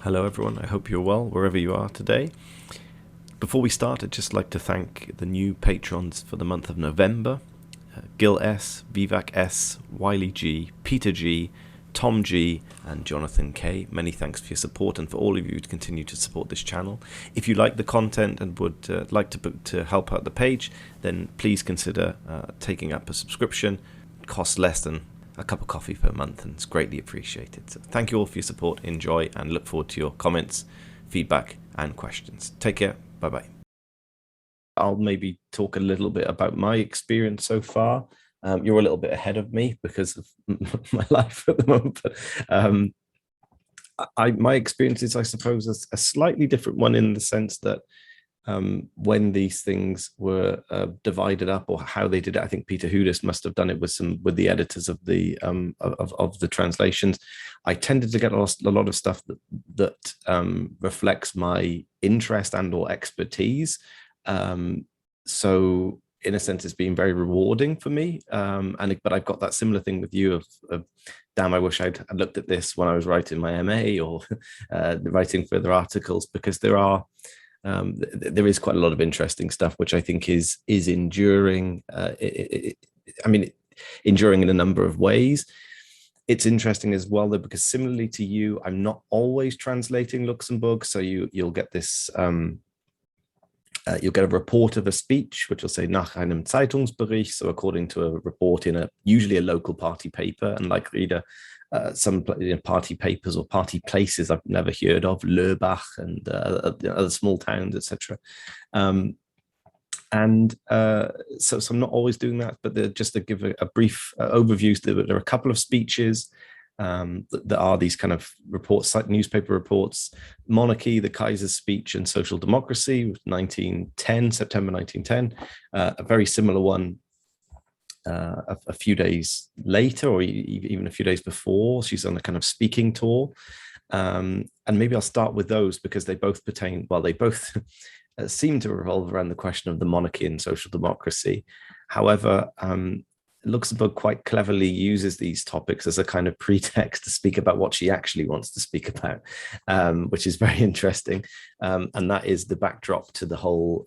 Hello everyone, I hope you're well wherever you are today. Before we start, I'd just like to thank the new patrons for the month of November. Gil S, Vivek S, Wiley G, Peter G, Tom G, and Jonathan K. Many thanks for your support and for all of you to continue to support this channel. If you like the content and would like to help out the page, then please consider taking up a subscription. It costs less than a cup of coffee per month, and it's greatly appreciated. So thank you all for your support, enjoy, and look forward to your comments, feedback, and questions. Take care, bye-bye. I'll maybe talk a little bit about my experience so far. You're a little bit ahead of me because of my life at the moment. But my experience is, I suppose, a slightly different one in the sense that when these things were divided up, or how they did it, I think Peter Hudis must have done it with the editors of the translations. I tended to get a lot of stuff that reflects my interest and or expertise. So in a sense, it's been very rewarding for me. But I've got that similar thing with you of damn, I wish I'd looked at this when I was writing my MA or writing further articles, because there is quite a lot of interesting stuff, which I think is enduring. Enduring in a number of ways. It's interesting as well, though, because similarly to you, I'm not always translating Luxemburg. So you'll get this, you'll get a report of a speech, which will say nach einem Zeitungsbericht, so according to a report in usually a local party paper, and like Rida, some party papers or party places I've never heard of, Löbach and other small towns, etc. So I'm not always doing that, but just to give a brief overview, there are a couple of speeches that are these kind of reports, like newspaper reports: Monarchy, the Kaiser's Speech, and Social Democracy, 1910, September 1910. A very similar one a few days later, or even a few days before. She's on a kind of speaking tour. And maybe I'll start with those because they both pertain, well, they both seem to revolve around the question of the monarchy and social democracy. However, Luxemburg quite cleverly uses these topics as a kind of pretext to speak about what she actually wants to speak about, which is very interesting. And that is the backdrop to the whole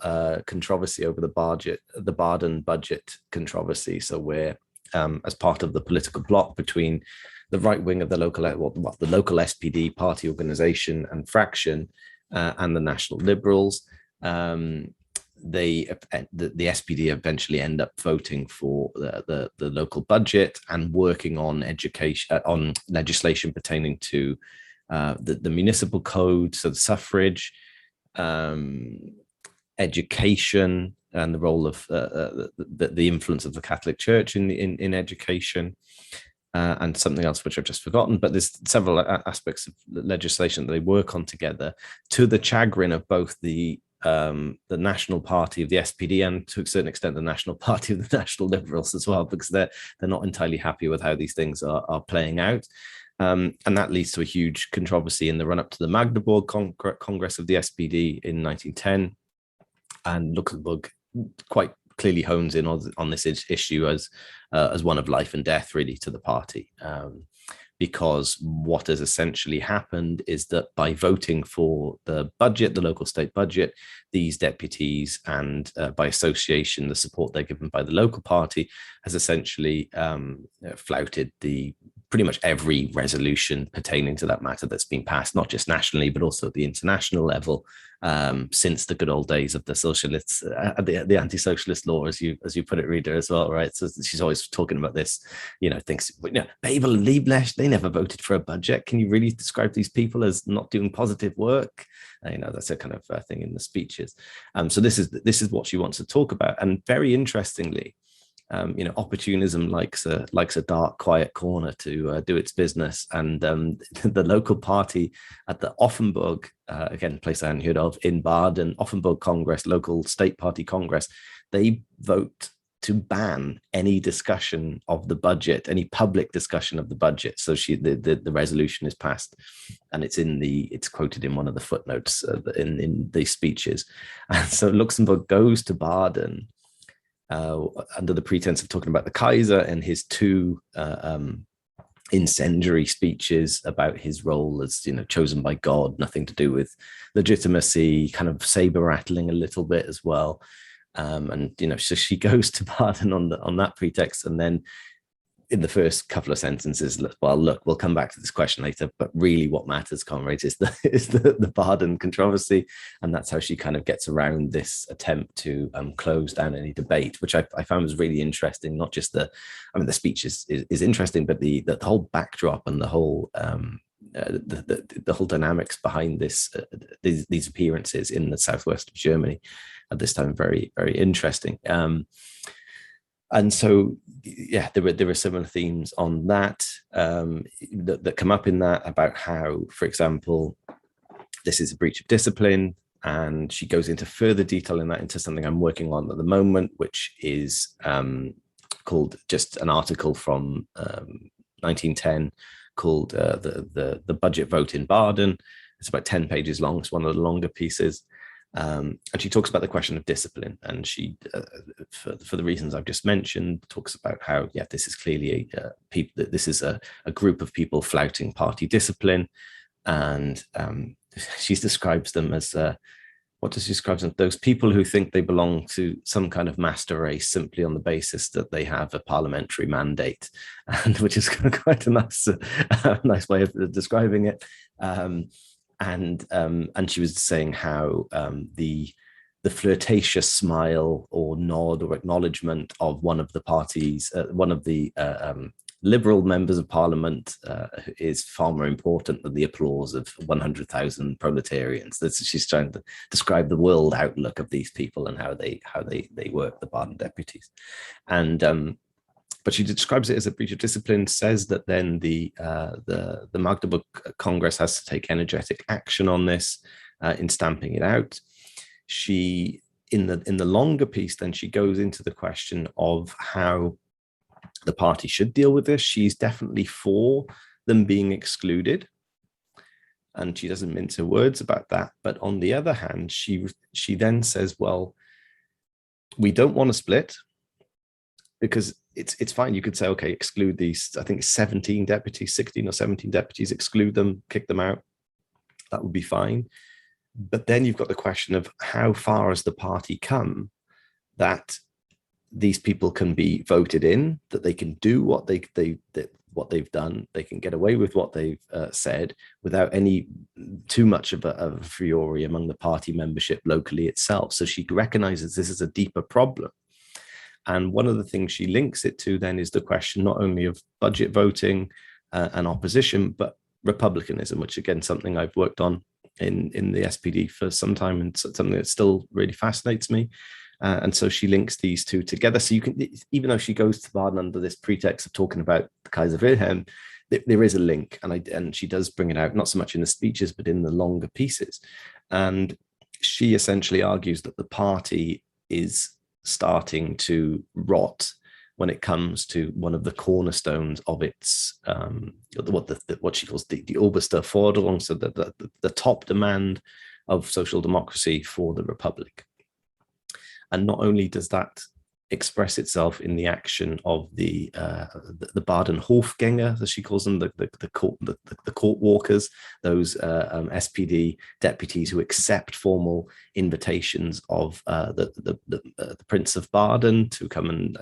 controversy over the Baden budget controversy. So we're, as part of the political bloc between the right wing of the local SPD party organization and fraction and the National Liberals, the SPD eventually end up voting for the local budget and working on legislation pertaining to the municipal code, so the suffrage, education, and the role of the influence of the Catholic Church in education, and something else which I've just forgotten. But there's several aspects of legislation that they work on together, to the chagrin of both the National Party of the SPD and to a certain extent the National Party of the National Liberals as well, because they're not entirely happy with how these things are playing out. And that leads to a huge controversy in the run-up to the Magdeburg Congress of the SPD in 1910. And Luxembourg quite clearly hones in on this issue as one of life and death, really, to the party. Because what has essentially happened is that by voting for the budget, the local state budget, these deputies and by association, the support they're given by the local party has essentially flouted pretty much every resolution pertaining to that matter that's been passed, not just nationally, but also at the international level, since the good old days of the socialists, the anti-socialist law, as you put it, Rita, as well, right? So she's always talking about this, thinks, Babel and Liebknecht, they never voted for a budget. Can you really describe these people as not doing positive work? That's a kind of thing in the speeches. So this is what she wants to talk about. And very interestingly, opportunism likes a dark, quiet corner to do its business, and the local party at the Offenburg, again, place I hadn't heard of, in Baden, Offenburg Congress, local state party Congress, they vote to ban any discussion of the budget, any public discussion of the budget. So the resolution is passed, and it's quoted in one of the footnotes in these speeches. And so Luxembourg goes to Baden under the pretense of talking about the Kaiser and his two incendiary speeches about his role as, chosen by God, nothing to do with legitimacy, kind of saber rattling a little bit as well. And so she goes to Baden on that pretext, and then in the first couple of sentences, well, look, we'll come back to this question later, but really what matters, comrades, is the Baden controversy. And that's how she kind of gets around this attempt to close down any debate, which I found was really interesting. Not just the speech is interesting, but the whole backdrop and the whole the whole dynamics behind these appearances in the southwest of Germany at this time, very, very interesting. And so, yeah, there were similar themes on that that come up in that, about how, for example, this is a breach of discipline. And she goes into further detail in that, into something I'm working on at the moment, which is called, just an article from 1910 called the budget vote in Baden. It's about 10 pages long. It's one of the longer pieces. And she talks about the question of discipline, and she, for the reasons I've just mentioned, talks about how, yeah, this is clearly this is a group of people flouting party discipline, and she describes them as what does she describe them? Those people who think they belong to some kind of master race simply on the basis that they have a parliamentary mandate, and which is quite a nice way of describing it. And she was saying how the flirtatious smile or nod or acknowledgement of one of the parties, one of the liberal members of parliament, is far more important than the applause of 100,000 proletarians. She's trying to describe the world outlook of these people and how they work, the Baden deputies. And but she describes it as a breach of discipline, says that then the Magdeburg Congress has to take energetic action on this in stamping it out. She, in the longer piece, then she goes into the question of how the party should deal with this. She's definitely for them being excluded, and she doesn't mince her words about that. But on the other hand, she then says, well, we don't want to split, because it's fine. You could say, okay, exclude these, I think 17 deputies, 16 or 17 deputies, exclude them, kick them out. That would be fine. But then you've got the question of how far has the party come that these people can be voted in, that they can do what they've done, they can get away with what they've said without any too much of a fury among the party membership locally itself. So she recognizes this is a deeper problem. And one of the things she links it to then is the question not only of budget voting and opposition, but republicanism, which again, something I've worked on in the SPD for some time, and something that still really fascinates me. And so she links these two together. So you can, even though she goes to Baden under this pretext of talking about the Kaiser Wilhelm, there is a link, and she does bring it out, not so much in the speeches, but in the longer pieces. And she essentially argues that the party is starting to rot when it comes to one of the cornerstones of its what she calls the oberste Forderung, so the top demand of social democracy for the Republic. And not only does that express itself in the action of the Baden Hofgänger, as she calls them, the court walkers, those SPD deputies who accept formal invitations of the Prince of Baden to come and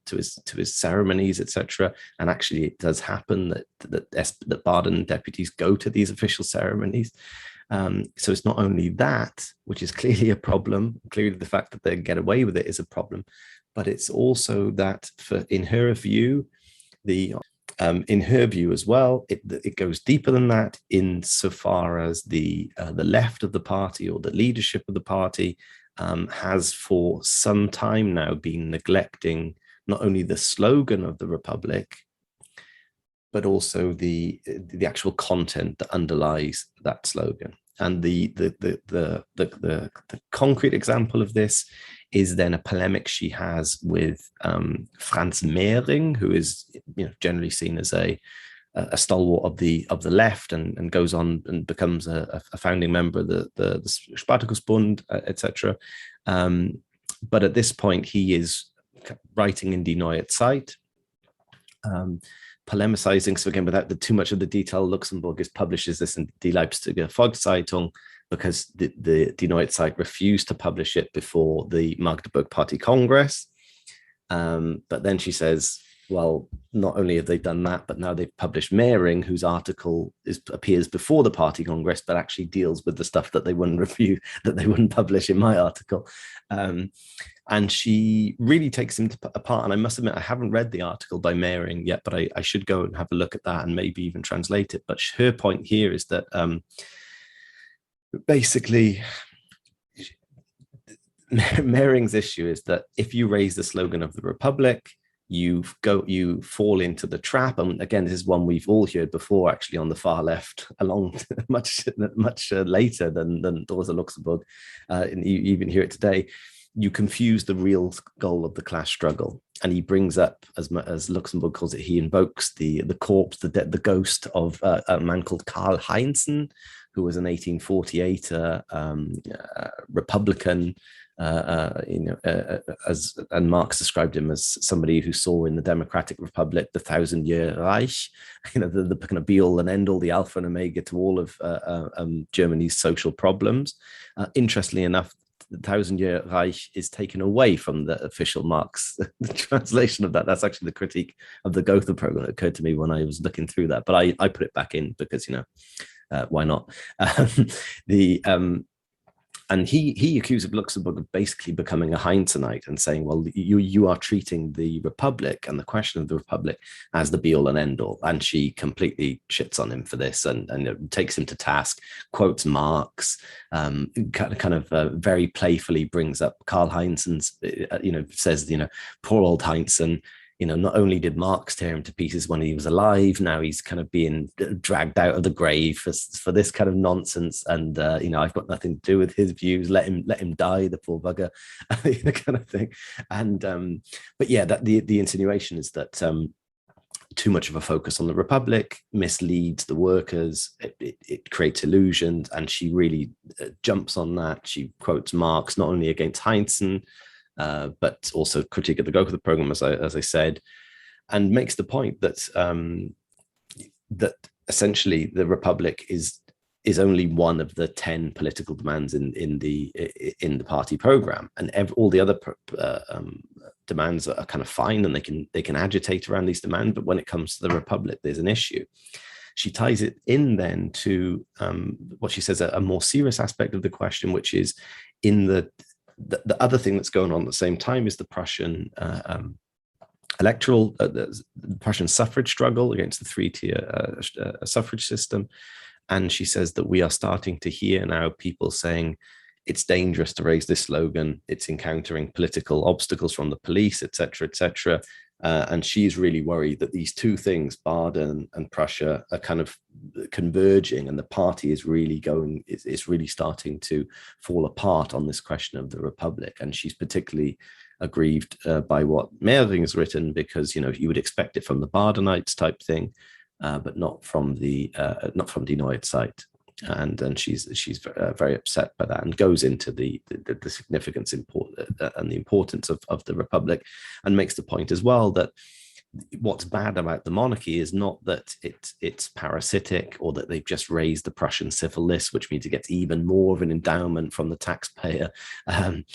to his ceremonies, etc. And actually, it does happen that Baden deputies go to these official ceremonies. So it's not only that, which is clearly a problem. Clearly, the fact that they get away with it is a problem. But it's also that, in her view as well, it goes deeper than that, insofar as the left of the party, or the leadership of the party, has for some time now been neglecting not only the slogan of the Republic, but also the actual content that underlies that slogan. And the concrete example of this is then a polemic she has with Franz Mehring, who is generally seen as a stalwart of the left, and goes on and becomes a founding member of the Spartakusbund, etc. But at this point, he is writing in Die Neue Zeit, polemicizing. So again, without too much of the detail, Luxembourg publishes this in Die Leipziger Volkszeitung because the Die Neue Zeit refused to publish it before the Magdeburg Party Congress. But then she says, well, not only have they done that, but now they've published Mehring, whose article appears before the party congress, but actually deals with the stuff that they wouldn't review, that they wouldn't publish in my article. And she really takes him apart. And I must admit, I haven't read the article by Mehring yet, but I should go and have a look at that and maybe even translate it. But her point here is that basically, Mehring's issue is that if you raise the slogan of the Republic, you fall into the trap. And again, this is one we've all heard before, actually, on the far left, along much later than Rosa Luxemburg. And you even hear it today. You confuse the real goal of the class struggle. And he brings up, as Luxemburg calls it, he invokes the corpse, the ghost of a man called Karl Heinzen, who was an 1848 Republican. And Marx described him as somebody who saw in the Democratic Republic the 1,000-year Reich, the kind of be all and end all, the alpha and omega to all of Germany's social problems. Interestingly enough, the 1,000-year Reich is taken away from the official Marx translation of that. That's actually the critique of the Gotha program that occurred to me when I was looking through that. But I put it back in because, why not? And he accused Luxembourg of basically becoming a Heinzenite and saying, well, you are treating the Republic and the question of the Republic as the be-all and end-all. And she completely shits on him for this and takes him to task, quotes Marx, kind of very playfully brings up Karl Heinzen's, says, poor old Heinzen, not only did Marx tear him to pieces when he was alive, now he's kind of being dragged out of the grave for this kind of nonsense. And, I've got nothing to do with his views. Let him die, the poor bugger, kind of thing. And, but yeah, that the insinuation is that too much of a focus on the Republic misleads the workers. It creates illusions. And she really jumps on that. She quotes Marx, not only against Heinzen, but also critique of the Gotha program, as I said, and makes the point that that essentially the Republic is only one of the 10 political demands in the party program, and all the other demands are kind of fine, and they can agitate around these demands. But when it comes to the Republic, there's an issue. She ties it in then to what she says a more serious aspect of the question, which is in the other thing that's going on at the same time is the Prussian the Prussian suffrage struggle against the three-tier suffrage system. And she says that we are starting to hear now people saying it's dangerous to raise this slogan. It's encountering political obstacles from the police, etc., etc. And she's really worried that these two things, Baden and Prussia, are kind of converging, and the party is really really starting to fall apart on this question of the Republic. And she's particularly aggrieved by what Mehring has written, because you would expect it from the Badenites type thing, but not from the Die Neue Zeit. And she's very upset by that, and goes into the significance and the importance of the Republic, and makes the point as well that what's bad about the monarchy is not that it's parasitic, or that they've just raised the Prussian civil list, which means it gets even more of an endowment from the taxpayer.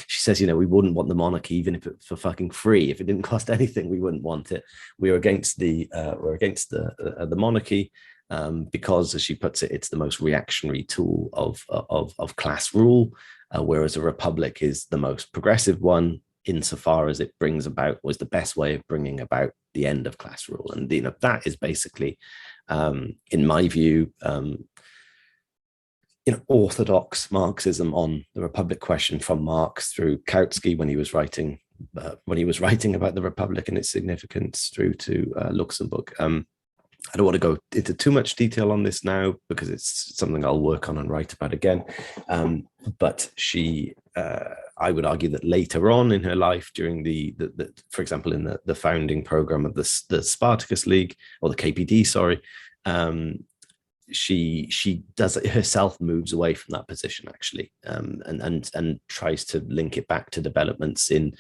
She says, we wouldn't want the monarchy even if it for fucking free. If it didn't cost anything, we wouldn't want it. We're against the monarchy. Because, as she puts it, it's the most reactionary tool of class rule, whereas a republic is the most progressive one, insofar as it was the best way of bringing about the end of class rule. And that is basically, in my view, orthodox Marxism on the Republic question, from Marx through Kautsky when he was writing about the Republic and its significance, through to Luxembourg. I don't want to go into too much detail on this now, because it's something I'll work on and write about again. But she, I would argue that later on in her life, during for example, in the founding program of the Spartacus League, or the KPD, sorry, she does it herself, moves away from that position, actually, and tries to link it back to developments in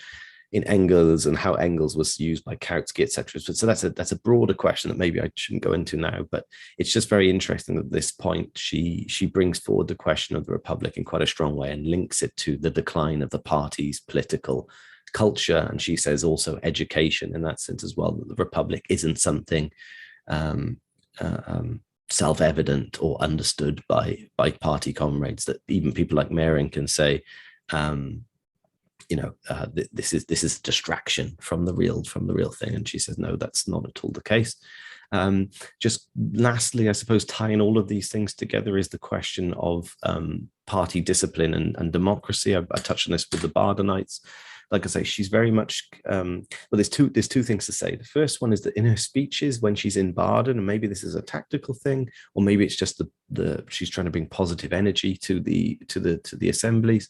in Engels and how Engels was used by Kautsky, etc. So that's a broader question that maybe I shouldn't go into now, but it's just very interesting that at this point she brings forward the question of the Republic in quite a strong way and links it to the decline of the party's political culture. And she says also education in that sense as well, that the Republic isn't something self-evident or understood by party comrades, that even people like Mehring can say, this is distraction from the real thing. And she says, no, that's not at all the case. Just lastly, I suppose tying all of these things together is the question of party discipline and democracy. I touched on this with the Badenites. Like I say, she's very much, there's two things to say. The first one is that in her speeches, when she's in Baden, and maybe this is a tactical thing, or maybe it's just she's trying to bring positive energy to the assemblies.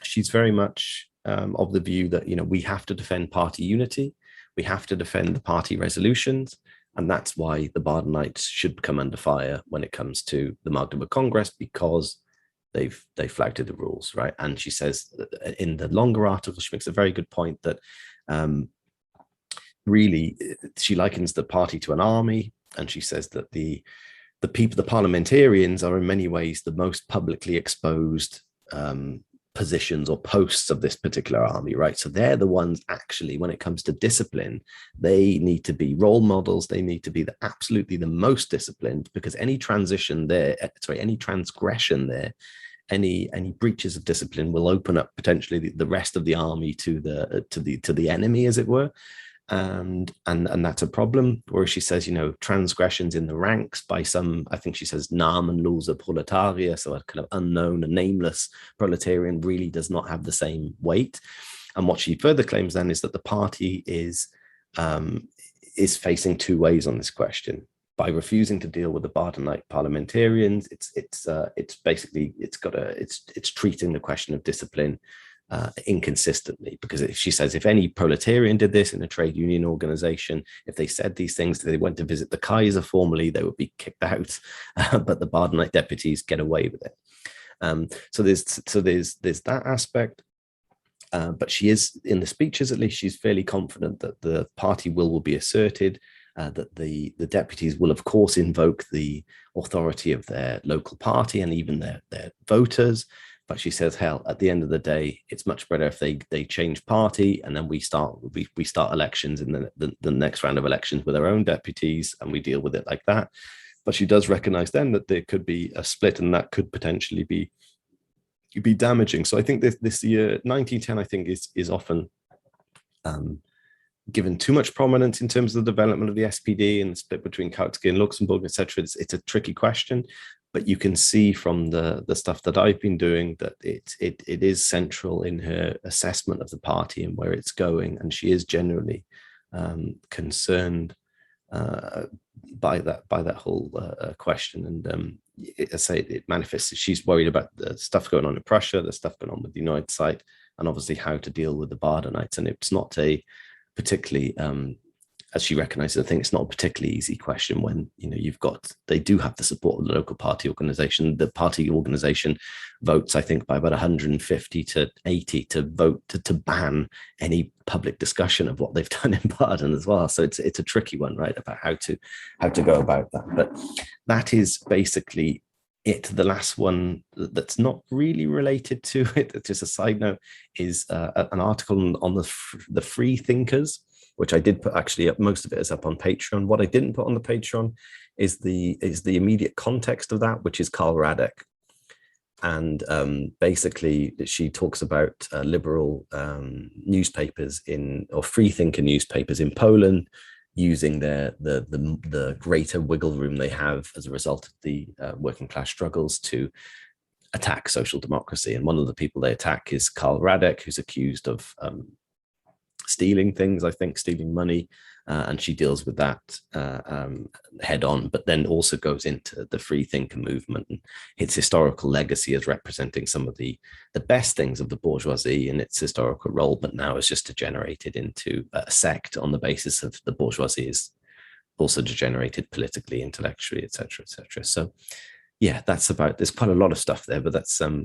She's very much of the view that, we have to defend party unity. We have to defend the party resolutions. And that's why the Badenites should come under fire when it comes to the Magdeburg Congress, because they flouted the rules, right? And she says in the longer article, she makes a very good point that really she likens the party to an army, and she says that the parliamentarians are in many ways the most publicly exposed positions or posts of this particular army, right? So they're the ones actually, when it comes to discipline, they need to be role models. They need to be absolutely the most disciplined, because any transgression there, any breaches of discipline will open up potentially the rest of the army to the enemy, as it were. And that's a problem. Where she says, transgressions in the ranks by some, I think she says, namenlose proletarier, so a kind of unknown, a nameless proletarian, really does not have the same weight. And what she further claims then is that the party is facing two ways on this question. By refusing to deal with the Badenite parliamentarians, it's treating the question of discipline inconsistently, because if she says if any proletarian did this in a trade union organization, if they said these things, they went to visit the Kaiser formally, they would be kicked out, but the Badenite deputies get away with it. So there's that aspect. But she is, in the speeches at least, she's fairly confident that the party will be asserted, that the deputies will of course invoke the authority of their local party and even their voters. But she says, hell, at the end of the day, it's much better if they change party, and then we start elections in the next round of elections with our own deputies, and we deal with it like that. But she does recognize then that there could be a split, and that could potentially be damaging. So I think this year 1910, I think, is often given too much prominence in terms of the development of the SPD and the split between Kautsky and Luxemburg, etc. It's a tricky question. But you can see from the stuff that I've been doing that it is central in her assessment of the party and where it's going, and she is generally concerned by that whole question. And I say it manifests. She's worried about the stuff going on in Prussia, the stuff going on with the United Side, and obviously how to deal with the Badenites. And it's not a particularly as she recognizes, I think it's not a particularly easy question when, they do have the support of the local party organization. The party organization votes, I think, by about 150 to 80 to vote to ban any public discussion of what they've done in Baden as well. So it's a tricky one, right, about how to go about that. But that is basically it. The last one that's not really related to it, just a side note, is an article on the free thinkers, which I did put, actually, most of it is up on Patreon. What I didn't put on the Patreon is the immediate context of that, which is Karl Radek. And basically, she talks about liberal newspapers or free thinker newspapers in Poland using the greater wiggle room they have as a result of the working class struggles to attack social democracy. And one of the people they attack is Karl Radek, who's accused of stealing things, I think, stealing money, and she deals with that head on, but then also goes into the free thinker movement and its historical legacy as representing some of the best things of the bourgeoisie and its historical role, but now is just degenerated into a sect on the basis of the bourgeoisie is also degenerated politically, intellectually, etc., etc. So yeah, there's quite a lot of stuff there, but that's so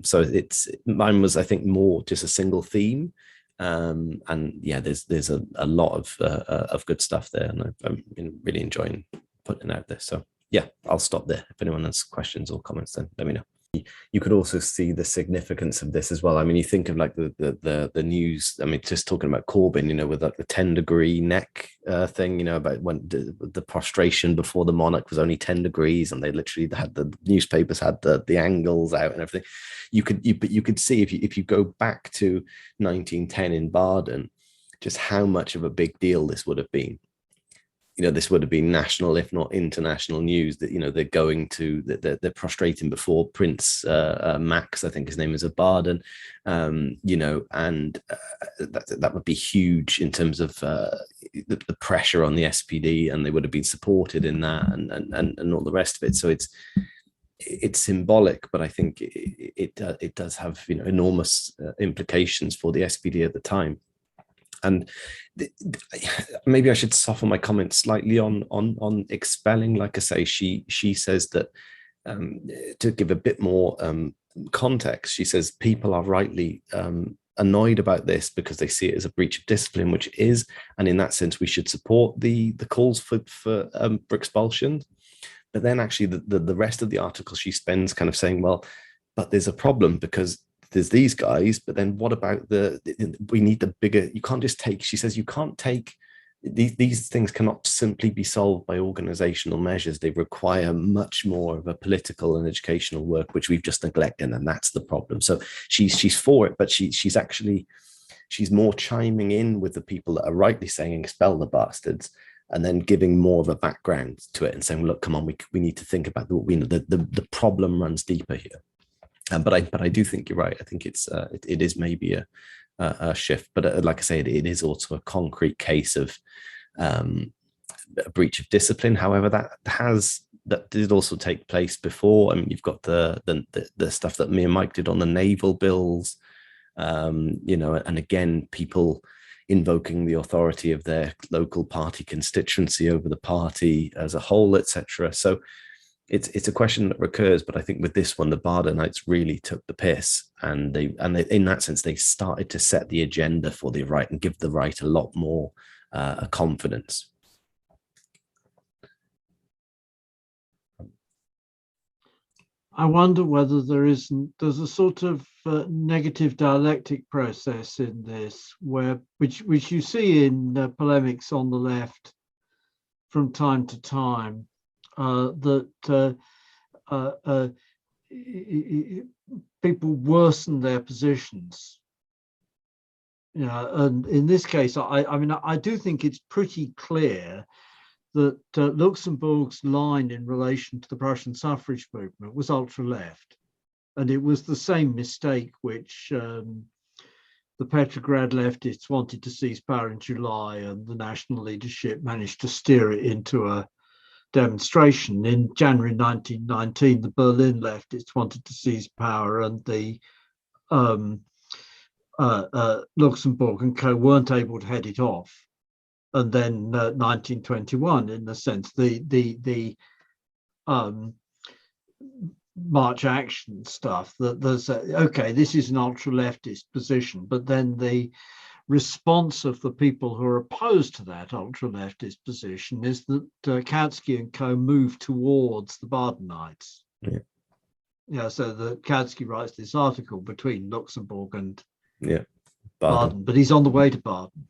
mine was, I think, more just a single theme. And yeah, there's a lot of good stuff there, and I'm really enjoying putting out there. So yeah, I'll stop there. If anyone has questions or comments, then let me know. You could also see the significance of this as well. I mean, you think of like the news. I mean, just talking about Corbyn, with like the 10-degree neck thing, about when the prostration before the monarch was only 10 degrees, and they literally had the newspapers had the angles out and everything. You could see if you go back to 1910 in Baden, just how much of a big deal this would have been. This would have been national, if not international news, that, they're going to, they're prostrating before Prince Max, I think his name is, of Baden, and that would be huge in terms of the pressure on the SPD, and they would have been supported in that, and all the rest of it. So it's symbolic, but I think it does have, enormous implications for the SPD at the time. And maybe I should soften my comments slightly on expelling. Like I say, she says that, to give a bit more context, she says people are rightly annoyed about this because they see it as a breach of discipline, which it is, and in that sense we should support the calls for expulsion. But then actually the rest of the article, she spends kind of saying, well, but there's a problem because there's these guys, but then what about we need the bigger, you can't just take, she says, you can't take, these things cannot simply be solved by organizational measures. They require much more of a political and educational work, which we've just neglected, and that's the problem. So she's for it, but she's more chiming in with the people that are rightly saying expel the bastards, and then giving more of a background to it and saying, look, come on, we need to think about the problem runs deeper here. But I do think you're right. I think it is maybe a shift, but like I say, it is also a concrete case of a breach of discipline. However, that did also take place before. I mean, you've got the stuff that me and Mike did on the naval bills, and again, people invoking the authority of their local party constituency over the party as a whole, etc. So it's a question that recurs, but I think with this one, the Badenites really took the piss, and they in that sense they started to set the agenda for the right and give the right a lot more confidence. I wonder whether there's a sort of negative dialectic process in this, which you see in polemics on the left from time to time. That people worsen their positions, and in this case, I mean, I do think it's pretty clear that Luxemburg's line in relation to the Prussian suffrage movement was ultra-left, and it was the same mistake which the Petrograd leftists wanted to seize power in July, and the national leadership managed to steer it into a demonstration. In January 1919, the Berlin leftists wanted to seize power, and the Luxemburg and Co weren't able to head it off. And then 1921, in a sense, the March action stuff, that there's okay, this is an ultra leftist position, but then the response of the people who are opposed to that ultra-leftist position is that Kautsky and Co move towards the Badenites. Yeah. So that Kautsky writes this article between Luxemburg and Baden, but he's on the way to Baden.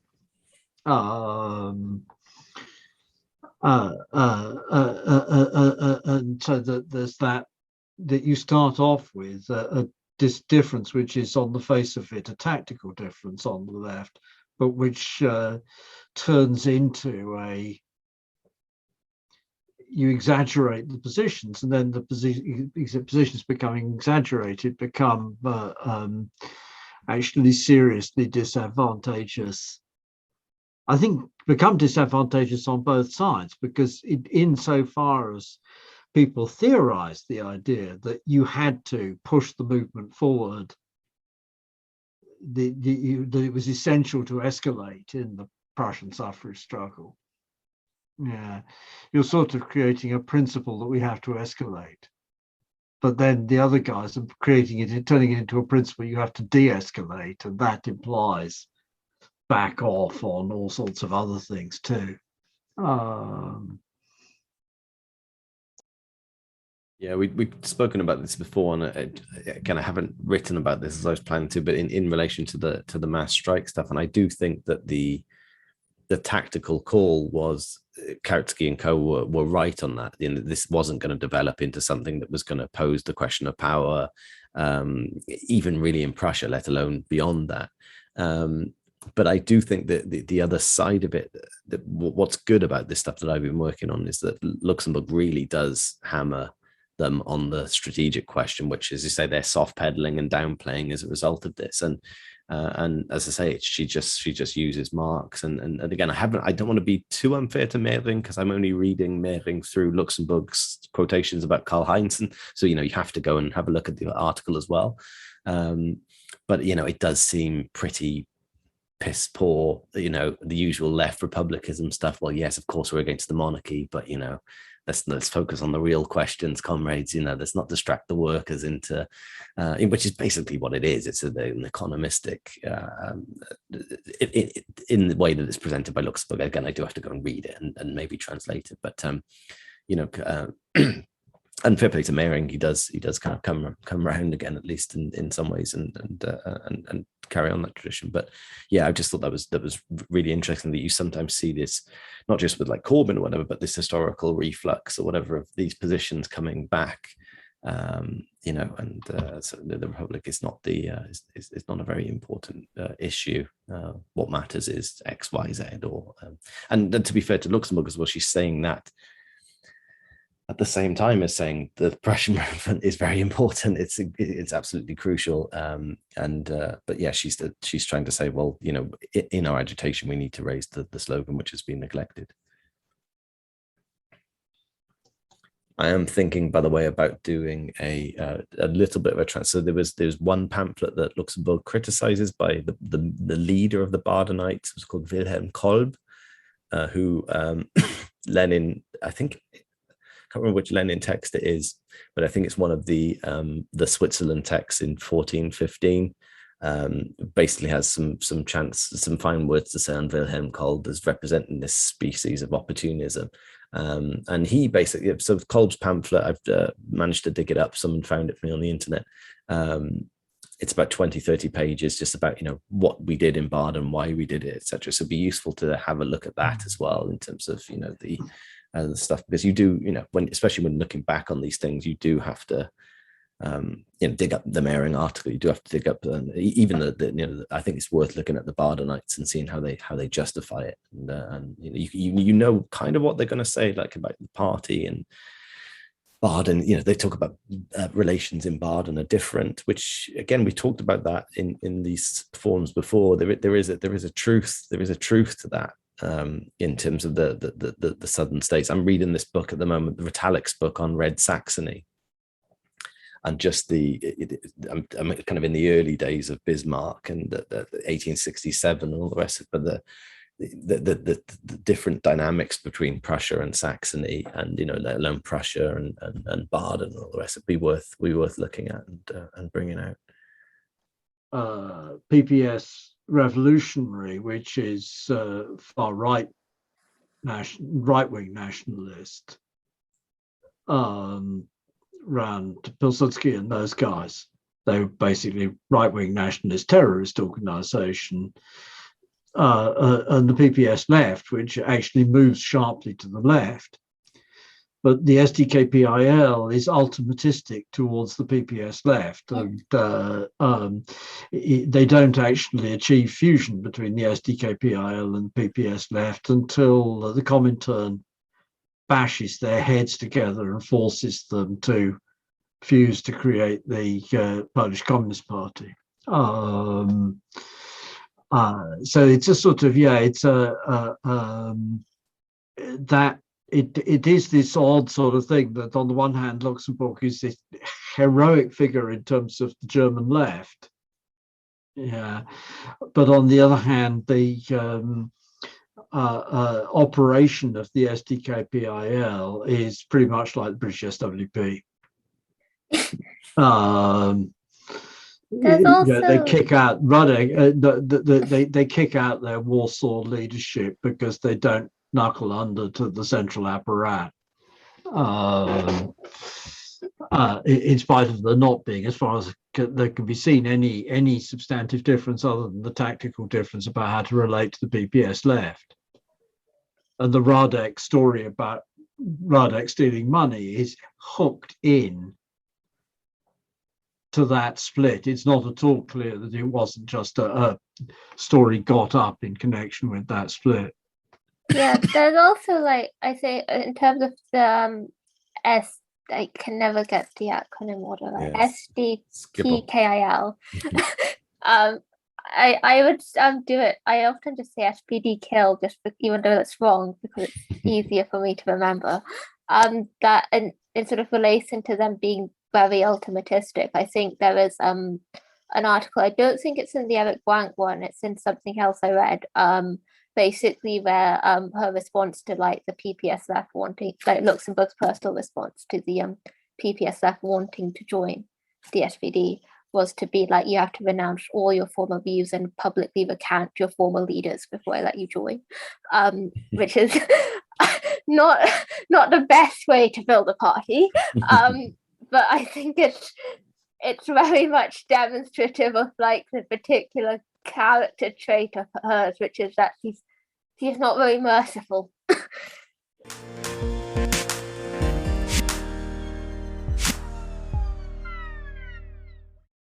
And so that there's that you start off with this difference, which is on the face of it a tactical difference on the left, but which turns into you exaggerate the positions, and then the positions becoming exaggerated become actually seriously disadvantageous. I think become disadvantageous on both sides, because insofar as people theorized the idea that you had to push the movement forward, that it was essential to escalate in the Prussian suffrage struggle. Yeah, you're sort of creating a principle that we have to escalate, but then the other guys are creating it, turning it into a principle you have to de-escalate, and that implies back off on all sorts of other things too. Yeah, we've spoken about this before, and again, I haven't written about this as I was planning to, but in relation to the mass strike stuff, and I do think that the tactical call was Kautsky and Co were right on that. This wasn't going to develop into something that was going to pose the question of power, even really in Prussia, let alone beyond that. But I do think that the other side of it, that what's good about this stuff that I've been working on, is that Luxemburg really does hammer them on the strategic question, which, as you say, they're soft pedaling and downplaying as a result of this. And as I say, she just uses Marx. And again, I don't want to be too unfair to Mehring, because I'm only reading Mehring through Luxemburg's quotations about Karl Heinz. So, you have to go and have a look at the article as well. But, it does seem pretty piss poor, the usual left republicanism stuff. Well, yes, of course, we're against the monarchy, but, let's focus on the real questions, comrades. Let's not distract the workers into, which is basically what it is. It's an economistic, in the way that it's presented by Luxemburg. Again, I do have to go and read it and maybe translate it, but and fair play to Mehring, he does kind of come around again, at least in some ways, and carry on that tradition. But yeah, I just thought that was really interesting, that you sometimes see this, not just with like Corbyn or whatever, but this historical reflux or whatever of these positions coming back. So the Republic is not it's not a very important issue. What matters is X, Y, Z, or and to be fair to Luxemburg as well, she's saying that at the same time as saying the Prussian movement is very important. It's absolutely crucial. But yeah, she's trying to say, well, in our agitation, we need to raise the slogan, which has been neglected. I am thinking, by the way, about doing a little bit of a transfer. So there's one pamphlet that Luxemburg criticizes by the leader of the Badenites. It was called Wilhelm Kolb, who Lenin, I think, I can't remember which Lenin text it is, but I think it's one of the Switzerland texts in 1415. Basically has some fine words to say on Wilhelm Kolb as representing this species of opportunism. And he basically, so Kolb's pamphlet, I've managed to dig it up. Someone found it for me on the internet. It's about 20-30 pages, just about what we did in Baden, why we did it, etc. So it'd be useful to have a look at that as well, in terms of the stuff, because you do, especially when looking back on these things, you do have to dig up the Mehring article. You do have to dig up even I think it's worth looking at the Badenites and seeing how they justify it, and you kind of what they're going to say, like about the party and Baden. They talk about relations in Baden are different, which again, we talked about that in these forums before. There is a truth to that. In terms of the southern states. I'm reading this book at the moment, the Radek's book on Red Saxony, and just I'm kind of in the early days of Bismarck and the 1867 and all the rest of it, but the different dynamics between Prussia and Saxony, and let alone Prussia and Baden and all the rest, it'd be worth looking at and bringing out. PPS Revolutionary, which is far right wing nationalist, around Pilsudski and those guys. They were basically right wing nationalist terrorist organization, and the PPS left, which actually moves sharply to the left. But the SDKPIL is ultimatistic towards the PPS left, and they don't actually achieve fusion between the SDKPIL and PPS left until the Comintern bashes their heads together and forces them to fuse to create the Polish Communist Party. So it's a sort of, that. It is this odd sort of thing that on the one hand, Luxemburg is this heroic figure in terms of the German left. Yeah. But on the other hand, the operation of the SDKPIL is pretty much like the British SWP. There's also they kick out Radek. They kick out their Warsaw leadership because they don't knuckle under to the central apparat. In spite of there not being, as far as there can be seen, any substantive difference other than the tactical difference about how to relate to the PPS left. And the Radek story about Radek stealing money is hooked in to that split. It's not at all clear that it wasn't just a story got up in connection with that split. Yeah, there's also, like, I say, in terms of the I can never get the acronym order, like SDPKIL. I would do it. I often just say SPD kill, just even though it's wrong, because it's easier for me to remember. That and in sort of relation to them being very ultimatistic. I think there is an article. I don't think it's in the Eric Blank one. It's in something else I read. Basically, where her response to, like, the PPS left wanting, like, Luxemburg's personal response to the PPS left wanting to join the SPD was to be like, you have to renounce all your former views and publicly recant your former leaders before I let you join, which is not the best way to build a party. But I think it's very much demonstrative of, like, the particular character trait of hers, which is that she's not very merciful.